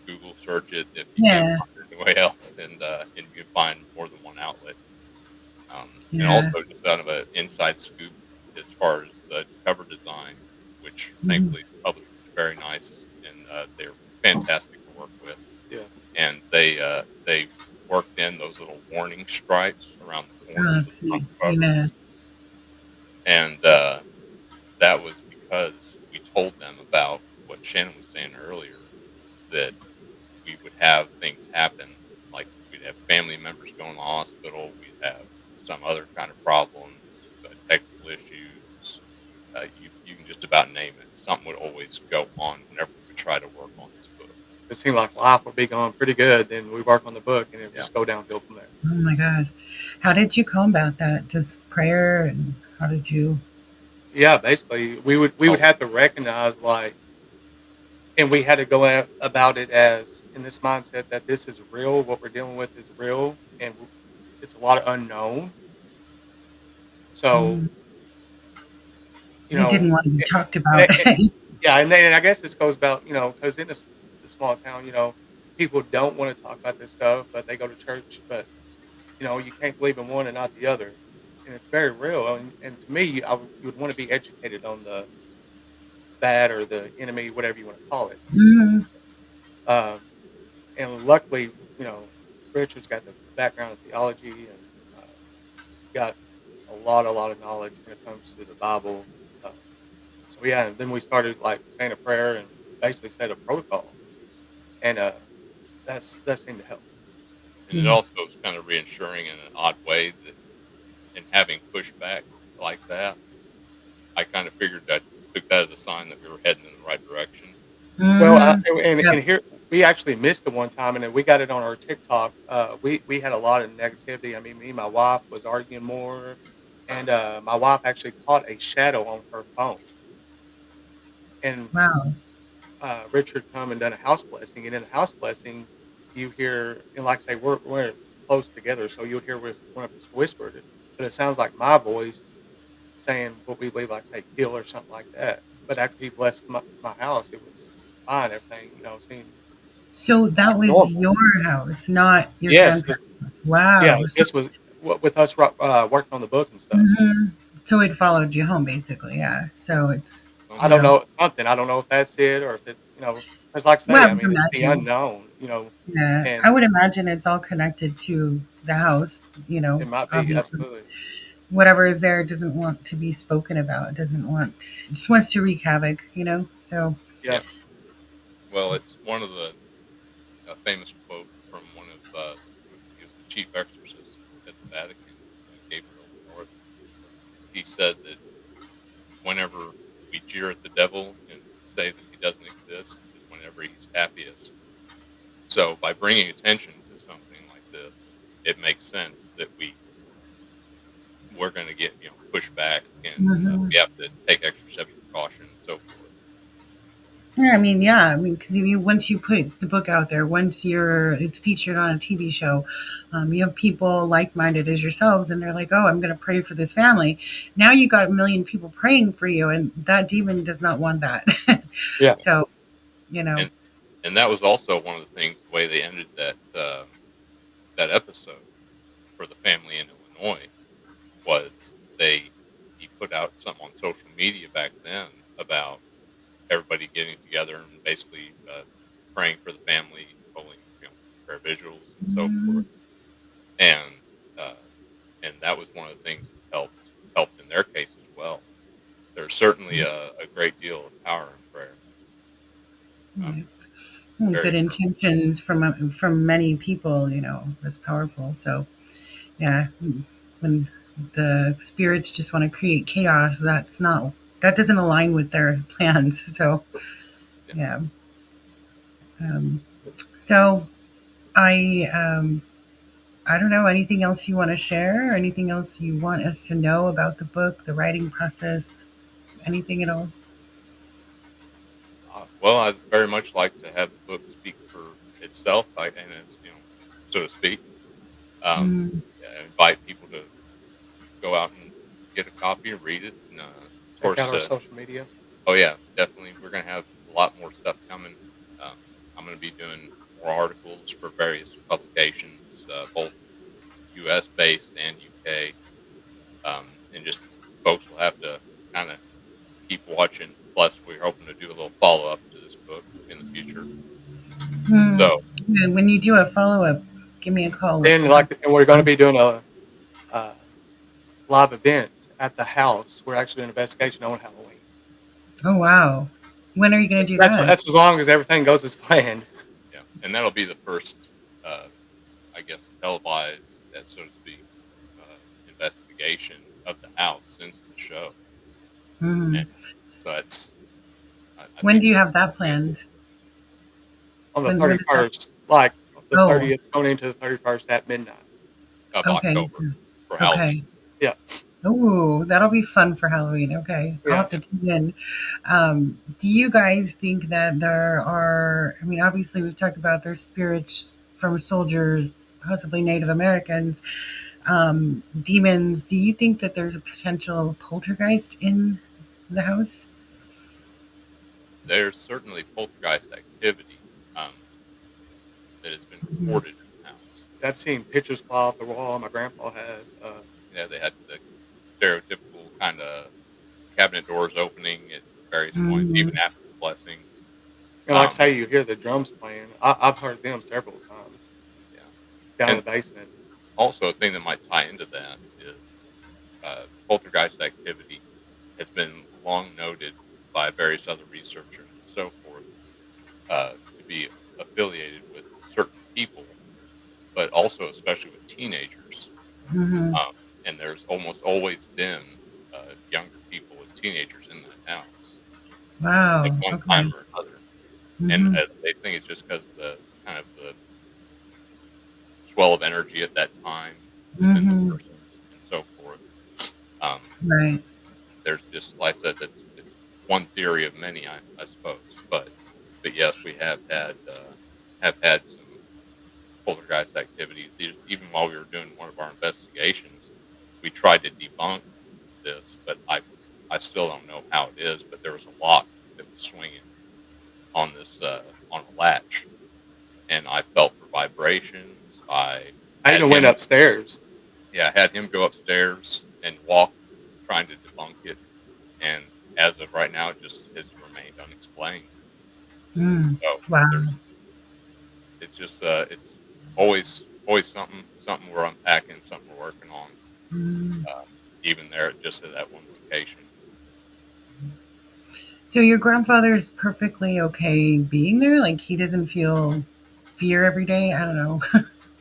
[SPEAKER 3] Google search it if you can't
[SPEAKER 1] Yeah.
[SPEAKER 3] find it anywhere else, and you can find more than one outlet. And
[SPEAKER 1] Yeah.
[SPEAKER 3] also, just kind of an inside scoop as far as the cover design, which
[SPEAKER 1] Mhm.
[SPEAKER 3] thankfully the publisher was very nice, and they're fantastic to work with.
[SPEAKER 2] Yes.
[SPEAKER 3] And they worked in those little warning stripes around the
[SPEAKER 1] Oh,
[SPEAKER 3] corners of
[SPEAKER 1] let's
[SPEAKER 3] the front
[SPEAKER 1] see.
[SPEAKER 3] cover,
[SPEAKER 1] Yeah.
[SPEAKER 3] and that was because we told them about what Shannon was saying earlier, that we would have things happen, like we'd have family members go in the hospital, we'd have some other kind of problems, technical issues. You can just about name it. Something would always go on whenever we would try to work on this book.
[SPEAKER 2] It seemed like life would be going pretty good. Then we work on the book and it would
[SPEAKER 3] Yeah.
[SPEAKER 2] just go downhill from there.
[SPEAKER 1] Oh my God. How did you combat that? Just prayer, and how did you?
[SPEAKER 2] Yeah, basically we would
[SPEAKER 3] Oh,
[SPEAKER 2] have to recognize like, and we had to go about it as in this mindset that this is real. What we're dealing with is real, and it's a lot of unknown. So
[SPEAKER 1] Mm,
[SPEAKER 2] you
[SPEAKER 1] they
[SPEAKER 2] know,
[SPEAKER 1] didn't want to be
[SPEAKER 2] it,
[SPEAKER 1] talked
[SPEAKER 2] and
[SPEAKER 1] about.
[SPEAKER 2] yeah, and I guess this goes about because in a small town, people don't want to talk about this stuff, but they go to church, but you can't believe in one and not the other, and it's very real. And to me, you would want to be educated on the bad or the enemy, whatever you want to call it.
[SPEAKER 1] Mhm.
[SPEAKER 2] Um, and luckily, Richard's got the background in theology and got a lot of knowledge when it comes to the Bible. Uh, so yeah, and then we started like saying a prayer and basically set a protocol, and that seemed to help.
[SPEAKER 3] and it
[SPEAKER 1] Mm.
[SPEAKER 3] also is kind of reassuring in an odd way that in having pushback like that, I kind of figured that took that as a sign that we were heading in the right direction.
[SPEAKER 2] Well,
[SPEAKER 1] Mhm.
[SPEAKER 2] and
[SPEAKER 1] Yep.
[SPEAKER 2] here we actually missed the one time, and then we got it on our TikTok. We had a lot of negativity. I mean, me and my wife was arguing more, and my wife actually caught a shadow on her phone. And
[SPEAKER 1] Wow.
[SPEAKER 2] Richard come and done a house blessing, and in a house blessing, you hear, and like I say, we're close together, so you'll hear with one of us whispered it, but it sounds like my voice saying what we believe, like say kill or something like that. But after he blessed my house, it was fine. Everything seemed
[SPEAKER 1] So
[SPEAKER 2] like
[SPEAKER 1] that was
[SPEAKER 2] normal.
[SPEAKER 1] your house, not your
[SPEAKER 2] Yes,
[SPEAKER 1] grandparents' house.
[SPEAKER 2] yeah,
[SPEAKER 1] Wow. So,
[SPEAKER 2] this was with us working on the book and stuff.
[SPEAKER 1] mhm. So it followed you home, basically. Yeah. So it's,
[SPEAKER 2] I
[SPEAKER 3] Something
[SPEAKER 1] you
[SPEAKER 2] don't
[SPEAKER 3] like
[SPEAKER 1] know,
[SPEAKER 2] know something. I don't know if that's it or if it's. Because, like I
[SPEAKER 1] Well,
[SPEAKER 2] say,
[SPEAKER 1] I
[SPEAKER 2] I
[SPEAKER 1] would
[SPEAKER 2] mean, it's the
[SPEAKER 1] imagine.
[SPEAKER 2] unknown,
[SPEAKER 1] Yeah, I
[SPEAKER 2] and
[SPEAKER 1] would imagine it's all connected to the house.
[SPEAKER 2] it might be
[SPEAKER 1] Obviously,
[SPEAKER 2] absolutely.
[SPEAKER 1] whatever is there doesn't want to be spoken about. It doesn't want, it just wants to wreak havoc. So.
[SPEAKER 2] Yeah.
[SPEAKER 3] Yeah. Well, it's one of the a famous quote from one of he was the chief exorcist at the Vatican, Gabriel the North. He said that whenever we jeer at the devil and say that he doesn't exist is whenever he's happiest. So by bringing attention to something like this, it makes sense that we're going to get pushed back, and
[SPEAKER 1] Mhm.
[SPEAKER 3] we have to take extra steps of precaution and so forth.
[SPEAKER 1] Yeah, because once you put the book out there, once it's featured on a TV show, you have people like minded as yourselves, and they're like, "Oh, I'm going to pray for this family." Now you got a million people praying for you, and that demon does not want that.
[SPEAKER 2] Yeah.
[SPEAKER 1] So you know,
[SPEAKER 3] And and that was also one of the things the way they ended that episode for the family in Illinois was he put out something on social media back then about everybody getting together and basically praying for the family, pulling prayer visuals and so
[SPEAKER 1] mm,
[SPEAKER 3] forth, and uh, and that was one of the things that helped in their case as well. There's certainly a great deal of power in prayer. Um,
[SPEAKER 1] yeah.
[SPEAKER 3] very
[SPEAKER 1] Good
[SPEAKER 3] true.
[SPEAKER 1] intentions from many people, that's powerful. So yeah, when the spirits just want to create chaos, that doesn't align with their plans. So
[SPEAKER 3] Yeah.
[SPEAKER 1] yeah. Um, so I don't know, anything else you want to share, or anything else you want us to know about the book, the writing process, anything at all?
[SPEAKER 3] Well, I'd very much like to have the book speak for itself, and as so to speak.
[SPEAKER 1] Mm,
[SPEAKER 3] Yeah, invite people to go out and get a copy and read it. And of
[SPEAKER 2] Check out
[SPEAKER 3] course,
[SPEAKER 2] our social media.
[SPEAKER 3] oh yeah, definitely, we're going to have a lot more stuff coming. Um, I'm going to be doing more articles for various publications, both U.S. based and UK, and just folks will have to kind of keep watching. Plus, we're hoping to do a little follow up to this book in the future.
[SPEAKER 1] mm.
[SPEAKER 3] So,
[SPEAKER 1] Yeah, when you do a follow up, give me a call.
[SPEAKER 2] And we're going to be doing a uh, live event at the house. We're actually doing an investigation on Halloween.
[SPEAKER 1] Oh wow, when are you going to do that?
[SPEAKER 2] That's as long as everything goes as planned.
[SPEAKER 3] yeah, and that'll be the first, uh, I guess, televised, so to speak, investigation of the house since the show. And
[SPEAKER 1] Mm.
[SPEAKER 3] so I
[SPEAKER 1] When
[SPEAKER 3] think
[SPEAKER 1] do you
[SPEAKER 3] it'll
[SPEAKER 1] have that
[SPEAKER 3] be
[SPEAKER 1] planned?
[SPEAKER 2] On the
[SPEAKER 1] When is that?
[SPEAKER 2] 31st, like the
[SPEAKER 1] Oh,
[SPEAKER 2] 30th, going into the 31st at midnight.
[SPEAKER 3] of
[SPEAKER 1] okay.
[SPEAKER 3] October for Halloween.
[SPEAKER 1] Okay.
[SPEAKER 2] Yeah,
[SPEAKER 1] Ooh, that'll be fun for Halloween. Okay, I'll
[SPEAKER 2] yeah.
[SPEAKER 1] have to tune in. Do you guys think that there are? I mean, obviously, we've talked about there's spirits from soldiers, possibly Native Americans, demons. Do you think that there's a potential poltergeist in the house?
[SPEAKER 3] There's certainly poltergeist activity that has been
[SPEAKER 1] Mhm.
[SPEAKER 3] reported in the house.
[SPEAKER 2] I've seen pictures fly off the wall. My grandpa has.
[SPEAKER 3] Yeah, they had the stereotypical kind of cabinet doors opening at various points, even
[SPEAKER 1] Mhm.
[SPEAKER 3] after the blessing.
[SPEAKER 2] And like I
[SPEAKER 3] Um,
[SPEAKER 2] say, you hear the drums playing. I've heard them several times
[SPEAKER 3] yeah,
[SPEAKER 2] down in
[SPEAKER 3] and
[SPEAKER 2] the basement.
[SPEAKER 3] also a thing that might tie into that is poltergeist activity has been long noted by various other researchers and so forth to be affiliated with certain people, but also especially with teenagers.
[SPEAKER 1] Mhm.
[SPEAKER 3] Um, and there's almost always been younger people and teenagers in that house at
[SPEAKER 1] Wow.
[SPEAKER 3] one time
[SPEAKER 1] Okay.
[SPEAKER 3] or another. And
[SPEAKER 1] Mhm.
[SPEAKER 3] they think it's just because of the kind of the swell of energy at that time within the
[SPEAKER 1] Mhm.
[SPEAKER 3] person and so forth. Um,
[SPEAKER 1] Right.
[SPEAKER 3] there's just, like I said, it's one theory of many, I suppose. But yes, we have had some poltergeist activity. Even while we were doing one of our investigations, we tried to debunk this, but I still don't know how it is. But there was a lock that was swinging on this on a latch, and I felt for vibrations. I
[SPEAKER 2] I
[SPEAKER 3] had
[SPEAKER 2] even went
[SPEAKER 3] him,
[SPEAKER 2] upstairs.
[SPEAKER 3] yeah, I had him go upstairs and walk, trying to debunk it. And as of right now, it just has remained unexplained.
[SPEAKER 1] Mm.
[SPEAKER 3] So
[SPEAKER 1] Wow.
[SPEAKER 3] there's it's always something we're unpacking, something we're working on.
[SPEAKER 1] Mm.
[SPEAKER 3] Uh, even there, just at that one location.
[SPEAKER 1] So your grandfather is perfectly okay being there? Like he doesn't feel fear every day? I don't know.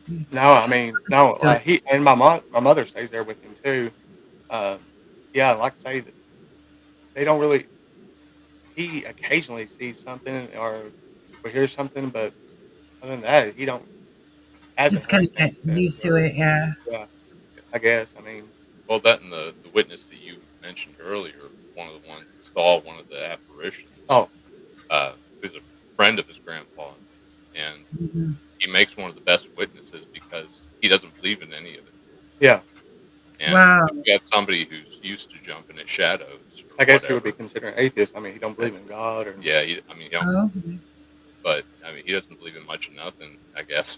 [SPEAKER 1] He's
[SPEAKER 2] No, I mean, no,
[SPEAKER 1] so
[SPEAKER 2] he and my mother stays there with him too. Um, yeah, like I say, that they don't really. He occasionally sees something or hears something, but other than that, he don't hasn't
[SPEAKER 1] just
[SPEAKER 2] heard
[SPEAKER 1] kind of
[SPEAKER 2] anything
[SPEAKER 1] get
[SPEAKER 2] like that.
[SPEAKER 1] used to
[SPEAKER 2] So
[SPEAKER 1] it. Yeah.
[SPEAKER 2] yeah, I guess. I mean,
[SPEAKER 3] Well, that and the witness that you mentioned earlier, one of the ones that saw one of the apparitions,
[SPEAKER 2] oh
[SPEAKER 3] who's a friend of his grandpa's, and
[SPEAKER 1] Mhm.
[SPEAKER 3] he makes one of the best witnesses because he doesn't believe in any of it.
[SPEAKER 2] yeah,
[SPEAKER 3] And
[SPEAKER 1] Wow.
[SPEAKER 3] if you have somebody who's used to jumping at shadows or
[SPEAKER 2] I guess he would be
[SPEAKER 3] whatever,
[SPEAKER 2] considered an atheist. I mean, he don't believe in God or
[SPEAKER 3] yeah, I mean, he don't,
[SPEAKER 1] Oh, okay.
[SPEAKER 3] but I mean, he doesn't believe in much of nothing, I guess.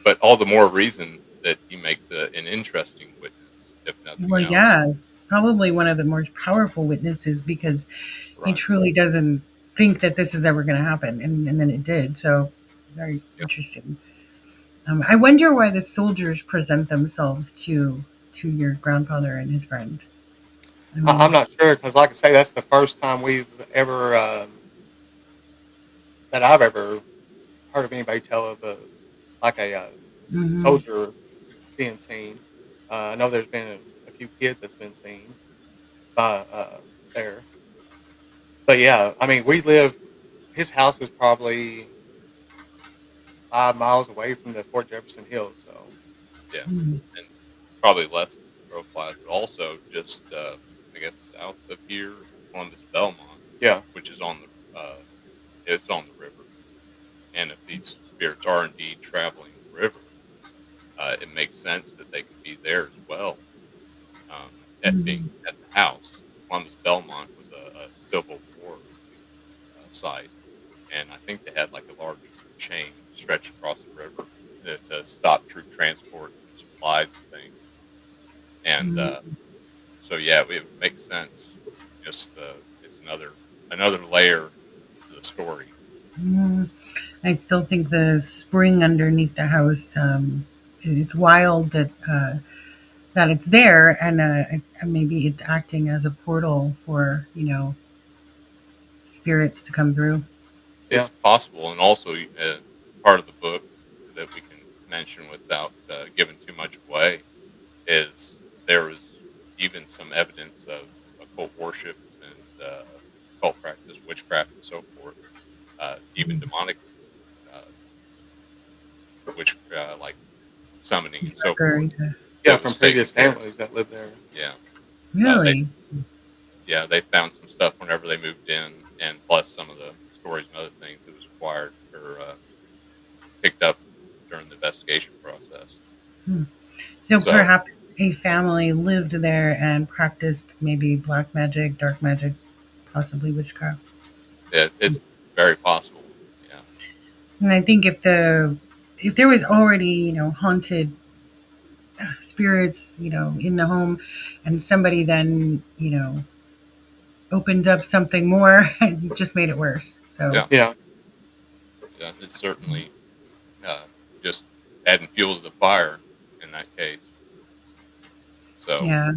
[SPEAKER 3] But all the more reason that he makes an interesting witness, if nothing
[SPEAKER 1] Well,
[SPEAKER 3] else.
[SPEAKER 1] yeah, probably one of the most powerful witnesses because he
[SPEAKER 3] Right.
[SPEAKER 1] truly doesn't think that this is ever going to happen, and then it did. So, very
[SPEAKER 3] Yep.
[SPEAKER 1] interesting. I wonder why the soldiers present themselves to your grandfather and his friend. I
[SPEAKER 2] I'm
[SPEAKER 1] mean,
[SPEAKER 2] not sure because, like I say, that's the first time we've ever that I've ever heard of anybody tell of like a
[SPEAKER 1] hmm
[SPEAKER 2] soldier being seen. I know there's been a few kids that's been seen by there, but yeah, I mean, we live. His house is probably 5 miles away from the Fort Jefferson Hills. So
[SPEAKER 3] Yeah.
[SPEAKER 1] hmm
[SPEAKER 3] And probably less as the crow flies, but also just I guess south of here, Columbus Belmont,
[SPEAKER 2] yeah,
[SPEAKER 3] which is on the it's on the river. And if these spirits are indeed traveling the river, it makes sense that they could be there as well. At being
[SPEAKER 1] hmm
[SPEAKER 3] at the house, Columbus Belmont was a Civil War site, and I think they had like a large chain stretched across the river to stop troop transports and supplies and things. And so yeah, it makes sense. Just it's another layer to the story.
[SPEAKER 1] hmm I still think the spring underneath the house. It's wild that it's there, and maybe it's acting as a portal for spirits to come through.
[SPEAKER 2] yeah,
[SPEAKER 3] It's possible, and also part of the book that we can mention without giving too much away is there was even some evidence of occult worship and occult practice, witchcraft, and so forth. Even demonic uh, like summoning and so
[SPEAKER 1] Darker,
[SPEAKER 3] forth
[SPEAKER 1] yeah.
[SPEAKER 2] yeah,
[SPEAKER 3] that
[SPEAKER 2] from
[SPEAKER 3] was taken
[SPEAKER 2] previous
[SPEAKER 3] care of.
[SPEAKER 2] families that live there.
[SPEAKER 3] Yeah, they
[SPEAKER 1] Really?
[SPEAKER 3] they found some stuff whenever they moved in, and plus some of the stories and other things that was acquired or picked up during the investigation process.
[SPEAKER 1] Hmm. So
[SPEAKER 3] So
[SPEAKER 1] perhaps a family lived there and practiced maybe black magic, dark magic, possibly witchcraft.
[SPEAKER 3] it's very possible. Yeah,
[SPEAKER 1] And I think if there was already haunted spirits in the home, and somebody then opened up something more, and just made it worse. So
[SPEAKER 3] yeah,
[SPEAKER 2] Yeah,
[SPEAKER 3] yeah. It's certainly uh, just adding fuel to the fire in that case. So
[SPEAKER 1] yeah.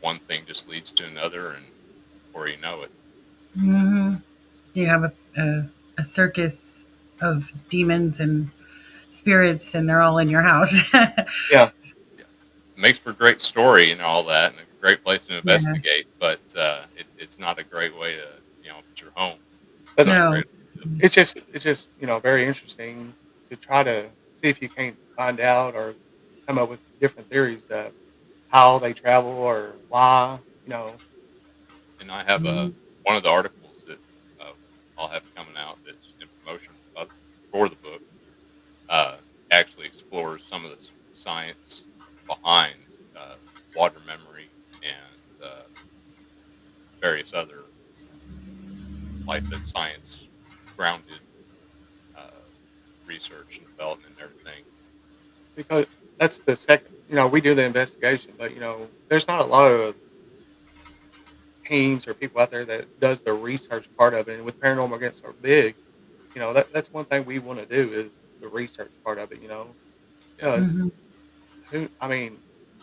[SPEAKER 3] one thing just leads to another, and before you know it,
[SPEAKER 1] hmm You have a circus of demons and spirits, and they're all in your house.
[SPEAKER 2] yeah,
[SPEAKER 3] yeah, it makes for a great story and all that, and a great place to
[SPEAKER 1] Yeah.
[SPEAKER 3] investigate. But it's not a great way to if it's your home, it's
[SPEAKER 2] but
[SPEAKER 3] not a
[SPEAKER 1] No.
[SPEAKER 3] great way to live.
[SPEAKER 2] it's just very interesting to try to see if you can't find out or come up with different theories that how they travel or why.
[SPEAKER 3] And I have
[SPEAKER 1] Mhm.
[SPEAKER 3] one of the articles that uh, I'll have coming out that's in promotion for the book uh, actually explores some of the science behind uh, water memory and various other, like I said, science grounded uh, research and development and everything.
[SPEAKER 2] Because that's the second. We do the investigation, but there's not a lot of teams or people out there that does the research part of it. And with paranormal against so big, that's one thing we want to do is the research part of it.
[SPEAKER 3] Yeah.
[SPEAKER 2] Because
[SPEAKER 1] Mhm.
[SPEAKER 2] I mean,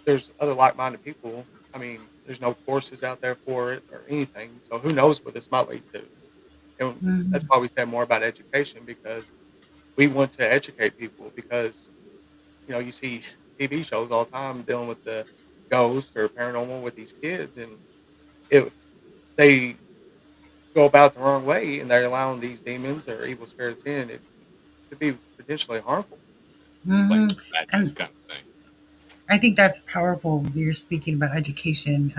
[SPEAKER 2] there's other like-minded people. I mean, there's no courses out there for it or anything. So who knows what this might lead to? And that's
[SPEAKER 1] Mhm.
[SPEAKER 2] why we say more about education because we want to educate people because you see TV shows all the time dealing with the ghost or paranormal with these kids, and if they go about the wrong way and they're allowing these demons or evil spirits in, it could be potentially harmful.
[SPEAKER 3] Like
[SPEAKER 1] Mhm.
[SPEAKER 3] bad news
[SPEAKER 1] And
[SPEAKER 3] kind of thing.
[SPEAKER 1] I think that's powerful. You're speaking about education.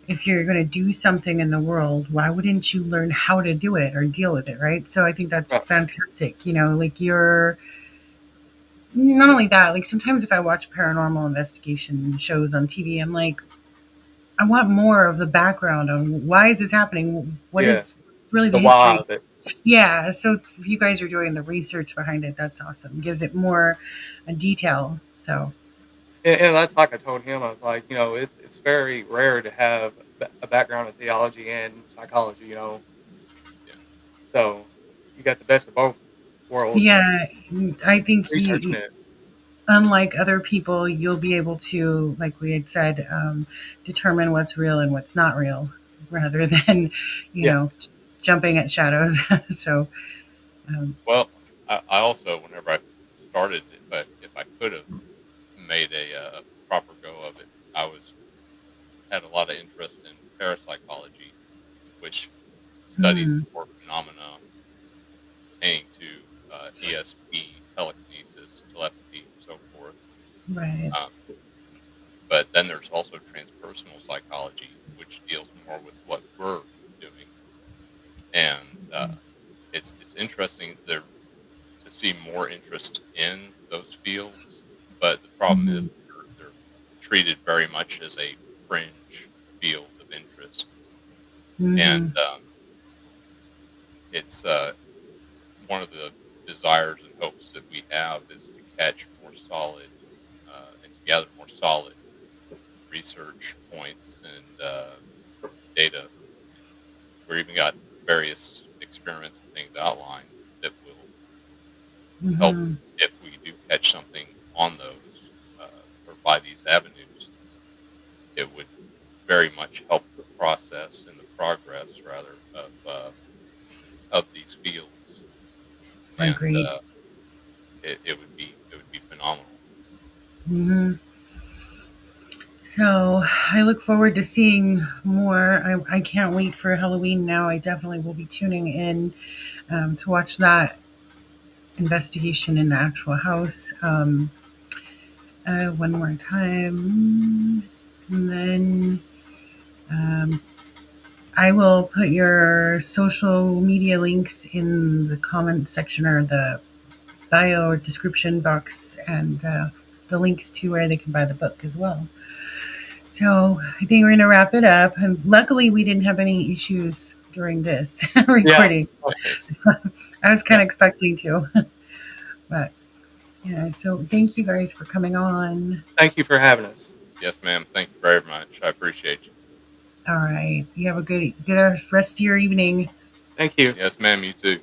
[SPEAKER 1] If you're going to do something in the world, why wouldn't you learn how to do it or deal with it, right? So I think that's
[SPEAKER 2] Right.
[SPEAKER 1] fantastic. Like you're not only that, like sometimes if I watch paranormal investigation shows on TV, I'm like, I want more of the background on why is this happening? What
[SPEAKER 2] Yeah.
[SPEAKER 1] is really the
[SPEAKER 2] The why
[SPEAKER 1] history?
[SPEAKER 2] of it.
[SPEAKER 1] Yeah. So if you guys are doing the research behind it, that's awesome. Gives it more detail. So,
[SPEAKER 2] And that's like I told him, I was like, it's very rare to have a background in theology and psychology.
[SPEAKER 3] Yeah.
[SPEAKER 2] So you got the best of both worlds
[SPEAKER 1] yeah, I think
[SPEAKER 2] researching it.
[SPEAKER 1] unlike other people, you'll be able to, like we had said, determine what's real and what's not real rather than,
[SPEAKER 2] Yeah.
[SPEAKER 1] just jumping at shadows. So, um,
[SPEAKER 3] Well, I also, whenever I started, if I could have made a proper go of it, I was had a lot of interest in parapsychology, which studies
[SPEAKER 1] hmm,
[SPEAKER 3] more phenomena pertaining to ESP, telekinesis, telepathy, and so forth.
[SPEAKER 1] right.
[SPEAKER 3] Um, but then there's also transpersonal psychology, which deals more with what we're doing, and it's interesting there to see more interest in those fields. But the problem
[SPEAKER 1] Hmm.
[SPEAKER 3] is they're treated very much as a fringe field of interest, and
[SPEAKER 1] Hmm.
[SPEAKER 3] it's one of the desires and hopes that we have is to catch more solid and to gather more solid research points and data. We've even got various experiments and things outlined that will help
[SPEAKER 1] Hmm.
[SPEAKER 3] if we do catch something on those or by these avenues. It would very much help the process and the progress, rather, of these fields, and
[SPEAKER 1] Agreed.
[SPEAKER 3] it would be phenomenal.
[SPEAKER 1] Hmm. So I look forward to seeing more. I can't wait for Halloween now. I definitely will be tuning in to watch that investigation in the actual house. One more time. And then I will put your social media links in the comment section or the bio or description box and the links to where they can buy the book as well. So I think we're going to wrap it up. And luckily, we didn't have any issues during this
[SPEAKER 2] Yeah.
[SPEAKER 1] recording.
[SPEAKER 3] Yes,
[SPEAKER 1] I was kind
[SPEAKER 2] Yeah.
[SPEAKER 1] of expecting to, but yeah. So thank you guys for coming on.
[SPEAKER 2] Thank you for having us.
[SPEAKER 3] yes, ma'am. Thank you very much. I appreciate you.
[SPEAKER 1] All right. You have a good rest of your evening.
[SPEAKER 2] Thank you.
[SPEAKER 3] Yes, ma'am. You too.